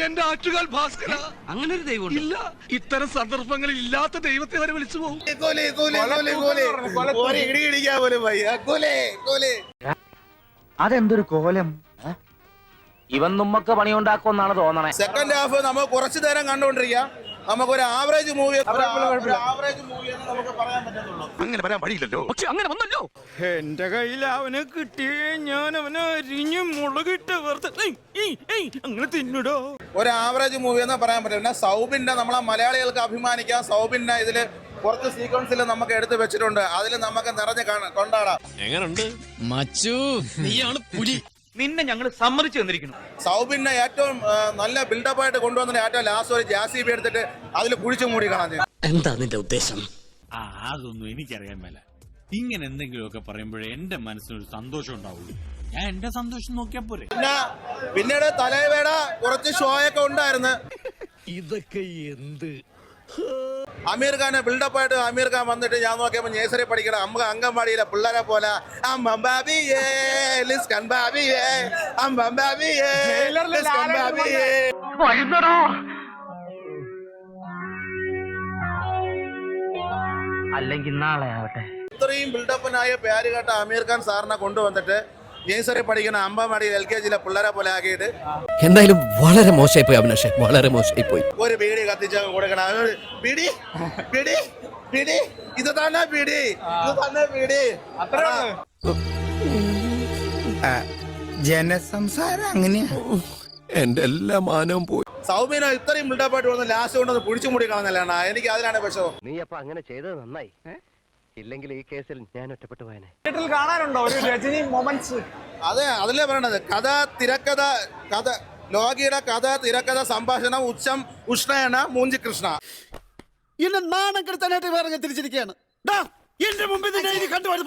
എന്റെ ആറ്റുകാൽ ഭാസ്കര. അങ്ങനെ ഒരു ദൈവം ഇല്ല, ഇത്തരം സന്ദർഭങ്ങളിൽ ഇല്ലാത്ത ദൈവത്തെ വരെ വിളിച്ചു പോകും. അതെന്തൊരു കോലം. ഇവൻ നമ്മക്ക് പണിയുണ്ടാക്കുമെന്നാണ് തോന്നണേ. സെക്കൻഡ് ഹാഫ് നമുക്ക് കുറച്ചു നേരം കണ്ടുകൊണ്ടിരിക്കാം. നമുക്കൊരു ആവറേജ് മൂവി നമുക്ക് പറയാൻ പറ്റുന്നുള്ളൂ. അങ്ങനെ വരാൻ വഴിയില്ലല്ലോ. പക്ഷെ അങ്ങനെ വന്നല്ലോ. എന്റെ കയ്യിൽ അവനെ കിട്ടിയേ ഞാൻ അവനെ അരിഞ്ഞ് മുളകിട്ട് അങ്ങനെ തിന്നിടോ. ഒരു ആവറേജ് മൂവി എന്ന് പറയാൻ പറ്റും. പിന്നെ സൗബിന്റെ നമ്മളെ മലയാളികൾക്ക് അഭിമാനിക്കാം. സൗബിന്റെ ഇതില് കുറച്ച് സീക്വൻസിൽ നമുക്ക് എടുത്തു വെച്ചിട്ടുണ്ട്. അതിൽ നമുക്ക് നിറഞ്ഞ് കൊണ്ടാടാം. എങ്ങനുണ്ട് മച്ചു? നീയാണ് പുലി. നിന്നെ ഞങ്ങൾ സമ്മതിച്ചു തന്നിരിക്കുന്നു. സൗബിനെ ഏറ്റവും നല്ല ബിൽഡപ്പ് ആയിട്ട് കൊണ്ടുവന്ന ഏറ്റവും ലാസ്റ്റ് ഒരു ജാസിബി എടുത്തിട്ട് അതിൽ കുഴിച്ചു മൂടി കാണാൻ. എന്താ നിന്റെ ഉദ്ദേശം? അതൊന്നും എനിക്കറിയാൻ മേല. ഇങ്ങനെ എന്തെങ്കിലുമൊക്കെ പറയുമ്പോഴേ എന്റെ മനസ്സിനൊരു സന്തോഷം ഉണ്ടാവുള്ളൂ. ഞാൻ എന്റെ സന്തോഷം നോക്കിയാ പോരെ. പിന്നീട് തലവേട കുറച്ച് ഷോയൊക്കെ ഉണ്ടായിരുന്നു. ഇതൊക്കെ എന്ത്? അമീർ ഖാനെ ബിൽഡപ്പ് ആയിട്ട് അമീർ ഖാൻ വന്നിട്ട് ഞാൻ നോക്കിയപ്പോ നേഴ്സറി പഠിക്കണം അംഗൻവാടിയിലെ പിള്ളേരെ പോലെ അല്ലെങ്കിൽ നാളെ ആവട്ടെ. ഇത്രയും ബിൽഡപ്പിനായ പേര് കേട്ട അമീർ ഖാൻ സാറിനെ കൊണ്ടുവന്നിട്ട് നേഴ്സറി പഠിക്കുന്ന അമ്പമാടി LKG പിള്ളേരെ പോലെ ആക്കിയിട്ട് എന്തായാലും വളരെ മോശമായി പോയി അഭിലാഷേ, വളരെ മോശമായി പോയി. ഒരു ബീഡി കത്തിച്ച് കൊടുക്കണം. ബീഡി ബീഡി ബീഡി ഇത് തന്നെ ബീഡി, ഇത് തന്നെ ബീഡി. ജനസംസാരം അങ്ങനെയാ. എന്റെ എല്ലാ മാനവും പോയി. സൗബിനെ ഇത്രയും ബിൽഡപ്പായിട്ട് വന്ന് ലാസ്റ്റ് കൊണ്ടൊന്ന് കുഴിച്ചു മൂടി കാണുന്നില്ലാണ്. എനിക്ക് അതിലാണ് പക്ഷോ. നീ അപ്പൊ അങ്ങനെ ചെയ്തത് നന്നായി. ഇല്ലെങ്കിൽ ഈ കേസിൽ ഞാൻ ഒറ്റപ്പെട്ടു പോയനെ. കാണാനുണ്ടോ ഒരു രജനി മൊമെന്റ്സ്? അതെ, അതിലേ പറയണത്. കഥ, തിരക്കഥ, കഥ, ലോകിയുടെ കഥ, തിരക്കഥ, സംഭാഷണം, ഉച്ചം, ഉഷ്ണയണ, മൂഞ്ചി കൃഷ്ണ. എന്നെ നാണം കെടുത്താനായിട്ട് വേറെ തിരിച്ചിരിക്കുകയാണ്. എന്റെ മുമ്പിൽ കണ്ടുപോയി